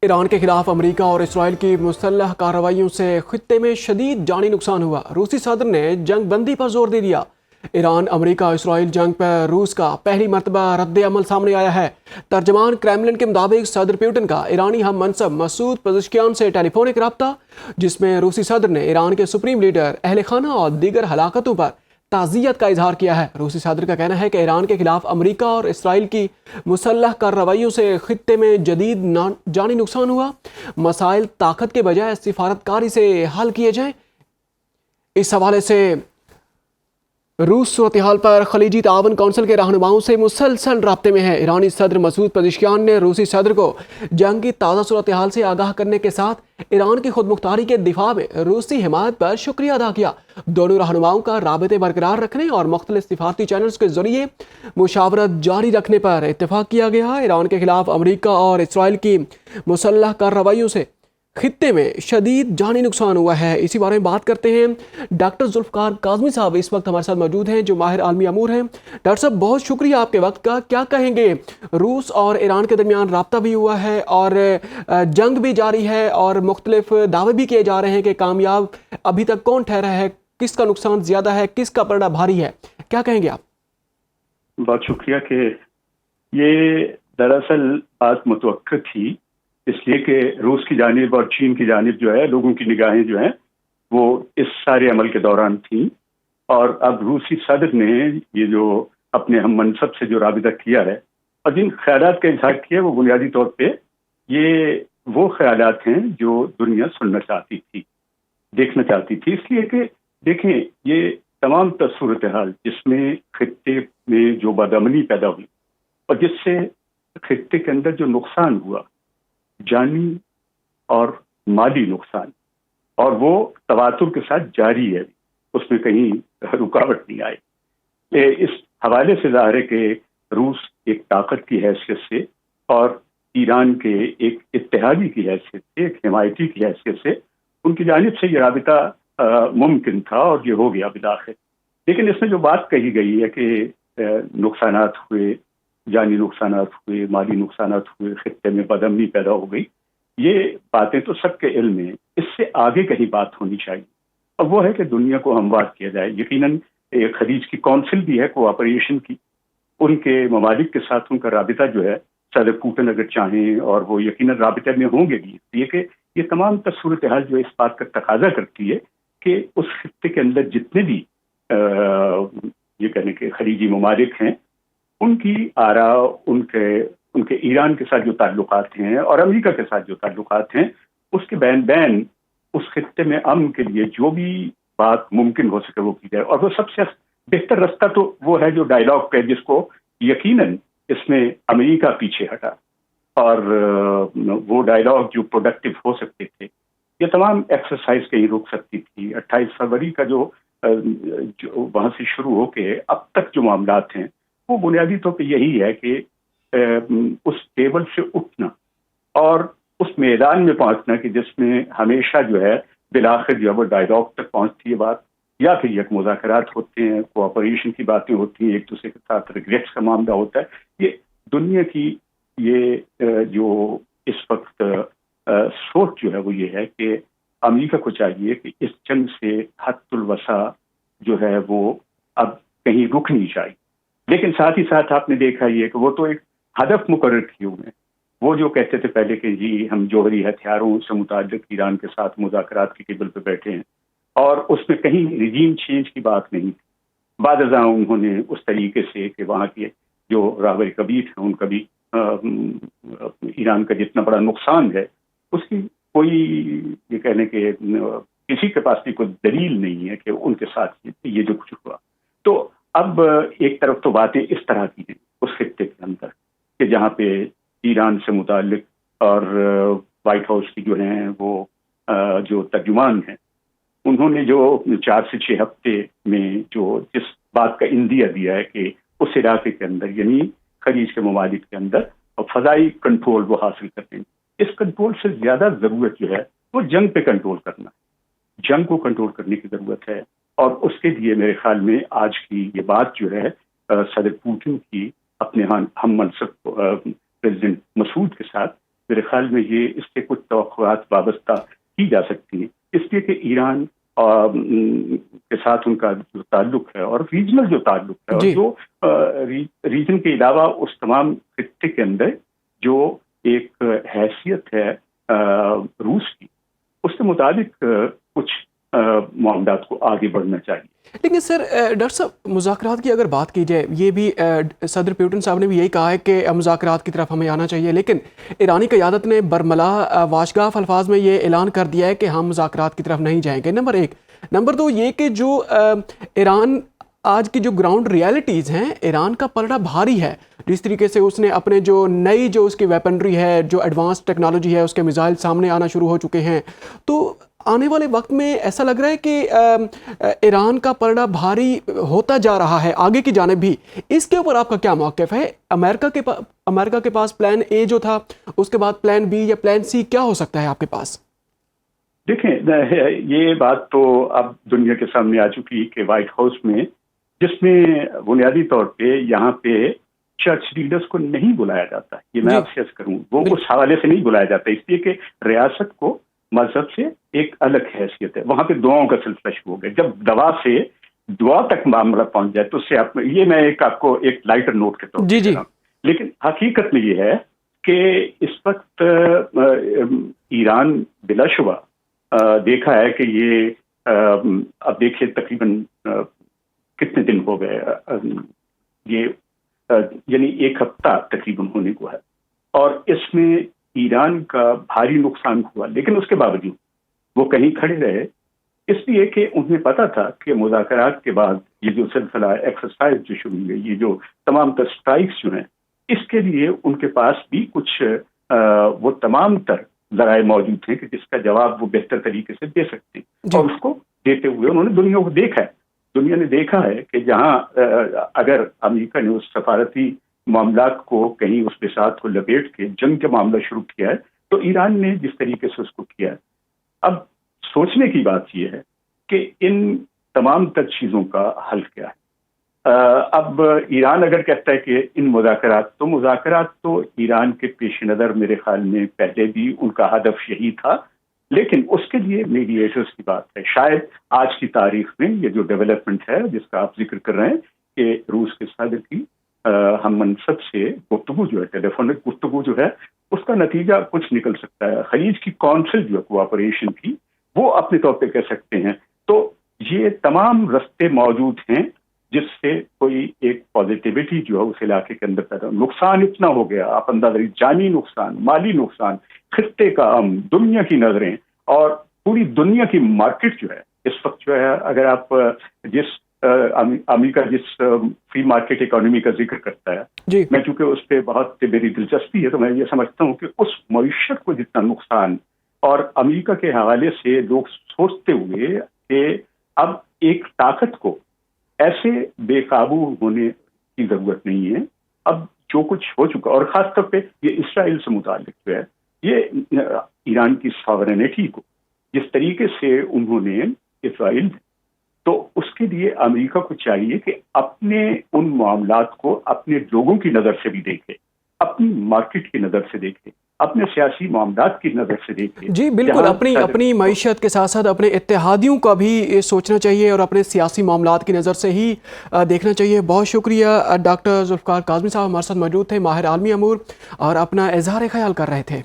Iran के खिलाफ America और इसराइल की मुसल्लह कार्रवाइयों से खित्ते में शदीद जानी नुकसान हुआ। रूसी सदर ने जंग बंदी पर जोर दे दिया। ईरान अमेरिका इसराइल जंग पर रूस का पहली मरतबा रद्द अमल सामने आया है। तर्जमान क्रेमलिन के मुताबिक सदर पुतिन का ईरानी हम मनसब मसूद पेज़ेश्कियान से टेलीफोनिक रब्ता, जिसमें रूसी सदर ने ईरान के सुप्रीम लीडर, अहल खाना और दीगर हलाकतों पर ताज़ियत का इजहार किया है। रूसी सदर का कहना है कि ईरान के खिलाफ अमेरिका और इसराइल की मुसल्लह कार्रवाइयों से खित्ते में जदीद जानी नुकसान हुआ। मसाइल ताकत के बजाय सिफारतकारी से हल किए जाएं। इस हवाले से रूस सूरत हाल पर खलीजी तावन कौंसिल के रहनुमाओं से मुसलसल राब्ते में है। ईरानी सदर मसूद पेज़ेश्कियान ने रूसी सदर को जंग की ताज़ा सूरत हाल से आगाह करने के साथ ईरान की खुद मुख्तारी के दिफा में रूसी हिमायत पर शुक्रिया अदा किया। दोनों रहनुमाओं का राबते बरकरार रखने और मुख्तलिफ सिफारती चैनल्स के जरिए मुशावरत जारी रखने पर इत्तेफाक किया गया। ईरान के खिलाफ अमेरिका और इसराइल की मुसल्लह कार्रवाइयों से खित्ते में शदीद जानी नुकसान हुआ है। इसी बारे में बात करते हैं। डॉक्टर जुल्फ़कार काज़मी साहब इस वक्त हमारे साथ मौजूद हैं, जो माहिर आलमी अमूर हैं। डॉक्टर साहब, बहुत शुक्रिया आपके वक्त का। क्या कहेंगे, रूस और ईरान के दरमियान राब्ता भी हुआ है और जंग भी जारी है और मुख्तलिफ दावे भी किए जा रहे हैं कि कामयाब अभी तक कौन ठहरा है, किसका नुकसान ज़्यादा है, किसका पलड़ा भारी है, क्या कहेंगे आप? बहुत शुक्रिया कि ये दरअसल बात मुतवक्किल थी, इसलिए कि रूस की जानिब और चीन की जानिब जो है लोगों की निगाहें जो हैं वो इस सारे अमल के दौरान थी। और अब रूसी सदर ने ये जो अपने हम मनसब से जो राबिता किया है और जिन ख्यालात का इजहार किया, वो बुनियादी तौर पे ये वो ख्यालात हैं जो दुनिया सुनना चाहती थी, देखना चाहती थी। इसलिए कि देखें, ये तमाम सूरत हाल जिसमें खित्ते में जो बदअमनी पैदा हुई और जिससे खित्ते के अंदर जो नुकसान हुआ, जानी और माली नुकसान, और वो तवातुर के साथ जारी है, उसमें कहीं रुकावट नहीं आई। इस हवाले से ज़ाहिर है कि रूस एक ताकत की हैसियत से और ईरान के एक इत्तेहादी की हैसियत से, एक हिमायती की हैसियत से उनकी जानिब से ये राबिता मुमकिन था और ये हो गया बिलाखिर। लेकिन इसमें जो बात कही गई है कि नुकसानात हुए, जानी नुकसानात हुए, माली नुकसानात हुए, खित्ते में बदअमनी पैदा हो गई, ये बातें तो सबके इल्म में। इससे आगे कहीं बात होनी चाहिए और वो है कि दुनिया को हमवार किया जाए। यकीनन एक खलीज की कौंसिल भी है कोऑपरेशन की, उनके ममालिक के साथ उनका राबिता जो है सदर पुतिन अगर चाहें, और वो यकीनन राबिते में होंगे भी, इसलिए कि ये तमाम सूरत हाल जो इस बात का तकाजा करती है कि उस खित्ते के अंदर जितने भी ये कहने के खलीजी ममालिक हैं, उनकी आरा, उनके ईरान के साथ जो ताल्लुकात हैं और अमेरिका के साथ जो ताल्लुकात हैं, उसके बैन बैन उस खित्ते में अमन के लिए जो भी बात मुमकिन हो सके वो की जाए। और वो सबसे बेहतर रास्ता तो वो है जो डायलॉग पे, जिसको यकीनन इसमें अमेरिका पीछे हटा, और वो डायलॉग जो प्रोडक्टिव हो सकते थे, ये तमाम एक्सरसाइज कहीं रुक सकती थी। 28 फरवरी का जो वहाँ से शुरू होके अब तक जो मामलात हैं, वो बुनियादी तौर पे यही है कि उस टेबल से उठना और उस मैदान में पहुंचना कि जिसमें हमेशा जो है बिलाखिर जो है वो डायलॉग तक पहुंचती है बात, या फिर एक मुज़ाकरात होते हैं, कोऑपरेशन की बातें होती हैं, एक दूसरे के साथ रिग्रेट्स का मामला होता है। ये दुनिया की ये जो इस वक्त सोच जो है वो ये है कि अमेरिका को चाहिए कि इस जंग से हद्दुल वसा जो है वो अब कहीं रुक नहीं चाहिए। लेकिन साथ ही साथ आपने देखा ये कि वो तो एक हदफ मुकर्रर किए हुए हैं। वो जो कहते थे पहले कि जी हम जोहरी हथियारों से मुताल्लिक ईरान के साथ मुज़ाकरात की टेबल पर बैठे हैं, और उसमें कहीं रिजीम चेंज की बात नहीं थी। बादज़ां उन्होंने उस तरीके से कि वहाँ के जो राहबर कबीर हैं, उनका भी ईरान का जितना बड़ा नुकसान है उसकी कोई ये कहने के किसी के पास भी कोई दलील नहीं है कि उनके साथ ये जो कुछ हुआ। तो अब एक तरफ तो बातें इस तरह की हैं उस खित्ते के अंदर कि जहाँ पे ईरान से मुताल्लिक और वाइट हाउस की जो हैं वो जो तर्जुमान हैं, उन्होंने जो 4 से 6 हफ्ते में जो जिस बात का इंदिया दिया है कि उस इलाके के अंदर यानी खलीज के ममालिक के अंदर फजाई कंट्रोल वो हासिल करते हैं। इस कंट्रोल से ज्यादा जरूरत जो है वो जंग पे कंट्रोल करना है, जंग को कंट्रोल करने की जरूरत है। और उसके लिए मेरे ख्याल में आज की ये बात जो है सदर पुतिन की अपने हम मनसब प्रेसिडेंट मसूद के साथ मेरे ख्याल ख्याल में ये इससे कुछ तवक्कुआत वाबस्ता की जा सकती हैं, इसलिए कि ईरान के साथ उनका जो ताल्लुक है और रीजनल जो ताल्लुक है और जो रीजन के अलावा उस तमाम खित्ते के अंदर जो एक हैसियत है रूस की, उसके मुताबिक कुछ मामलात को आगे बढ़ना चाहिए। लेकिन सर डॉक्टर साहब, मुज़ाकरात की अगर बात की जाए, ये भी सदर पुतिन साहब ने भी यही कहा है कि मुज़ाकरात की तरफ हमें आना चाहिए, लेकिन ईरानी क़यादत ने बरमला वाशगाफ अल्फाज में ये ऐलान कर दिया है कि हम मुज़ाकरात की तरफ नहीं जाएंगे। नंबर एक। नंबर दो ये कि जो ईरान आज की जो ग्राउंड रियलिटीज़ हैं, ईरान का पलड़ा भारी है। जिस तरीके से उसने अपने जो नई जो उसकी वेपनरी है, जो एडवांस टेक्नोलॉजी है, उसके मिसाइल सामने आना शुरू हो चुके हैं, तो आने वाले वक्त में ऐसा लग रहा है कि ईरान का पलड़ा भारी होता जा रहा है आगे की जानिब भी। इसके ऊपर आपका क्या मौक़िफ़ है? अमेरिका के पास प्लान ए जो था, उसके बाद प्लान बी या प्लान सी क्या हो सकता है आपके पास? देखें, ये बात तो अब दुनिया के सामने आ चुकी कि व्हाइट हाउस में, जिसमें बुनियादी तौर पे यहाँ पे चर्च लीडर्स को नहीं बुलाया जाता, ये मैं आपसे अर्ज करूँ, वो उस हवाले से नहीं बुलाया जाता, इसलिए कि रियासत को मजहब से एक अलग हैसियत है। वहां पे दुआओं का सिलसिला शुरू हो गया। जब दवा से दुआ तक मामला पहुंच जाए तो उससे आप, ये मैं आपको एक लाइटर नोट के तौर पर, लेकिन हकीकत में ये है कि इस वक्त ईरान बिलाशुबा देखा है कि ये अब देखिए तकरीबन कितने दिन हो गए, ये यानी एक हफ्ता तकरीबन होने को है, और इसमें ईरान का भारी नुकसान हुआ, लेकिन उसके बावजूद वो कहीं खड़े रहे, इसलिए कि उन्हें पता था कि मुज़ाकरात के बाद ये जो सिलसिला एक्सरसाइज जो शुरू हुई, ये जो तमाम तर स्ट्राइक्स जो हैं, इसके लिए उनके पास भी कुछ वो तमाम तर ज़राए मौजूद हैं कि जिसका जवाब वो बेहतर तरीके से दे सकते हैं, और उसको देते हुए उन्होंने दुनिया को देखा है। दुनिया ने देखा है कि जहाँ अगर अमेरिका ने उस सफारती मामलात को कहीं उस बिसात को लपेट के जंग का मामला शुरू किया है, तो ईरान ने जिस तरीके से उसको किया है, अब सोचने की बात यह है कि इन तमाम तर चीज़ों का हल क्या है। अब ईरान अगर कहता है कि इन मुज़ाकरात तो ईरान के पेश नज़र मेरे ख्याल में पहले भी उनका हदफ यही था, लेकिन उसके लिए मीडिएटर्स की बात है। शायद आज की तारीख में ये जो डेवलपमेंट है जिसका आप जिक्र कर रहे हैं कि रूस के सदर की हम मनसब से गुफ्तगू जो है, टेलीफोनिक गुफ्तगू जो है, उसका नतीजा कुछ निकल सकता है। खलीज की कौंसिल जो है कोऑपरेशन की, वो अपने तौर पे कह सकते हैं। तो ये तमाम रास्ते मौजूद हैं जिससे कोई एक पॉजिटिविटी जो है उस इलाके के अंदर पैदा। नुकसान इतना हो गया, आप अंदाजा, जानी नुकसान, माली नुकसान, खित्ते का दुनिया की नजरें और पूरी दुनिया की मार्केट जो है इस वक्त जो है, अगर आप जिस अमेरिका जिस फ्री मार्केट इकोनॉमी का जिक्र करता है, मैं चूंकि उस पर बहुत मेरी दिलचस्पी है, तो मैं ये समझता हूँ कि उस मईशत को जितना नुकसान, और अमेरिका के हवाले से लोग सोचते हुए कि अब एक ताकत को ऐसे बेकाबू होने की जरूरत नहीं है। अब जो कुछ हो चुका, और खासतौर पे ये इसराइल से मुताल्लिक जो है, ये ईरान की सॉवरेनिटी को जिस तरीके से उन्होंने इसराइल, तो उसके लिए अमेरिका को चाहिए कि अपने उन मामलात को अपने लोगों की नज़र से भी देखे, अपनी मार्केट की नज़र से देखे, अपने सियासी मामलात की नज़र से देखे। जी बिल्कुल, अपनी मईशत के साथ साथ अपने इत्तेहादियों का भी सोचना चाहिए और अपने सियासी मामलात की नज़र से ही देखना चाहिए। बहुत शुक्रिया डॉक्टर जुल्फ़िकार काज़मी साहब हमारे साथ मौजूद थे, माहिर आलमी अमूर, और अपना इज़हार ख़याल कर रहे थे।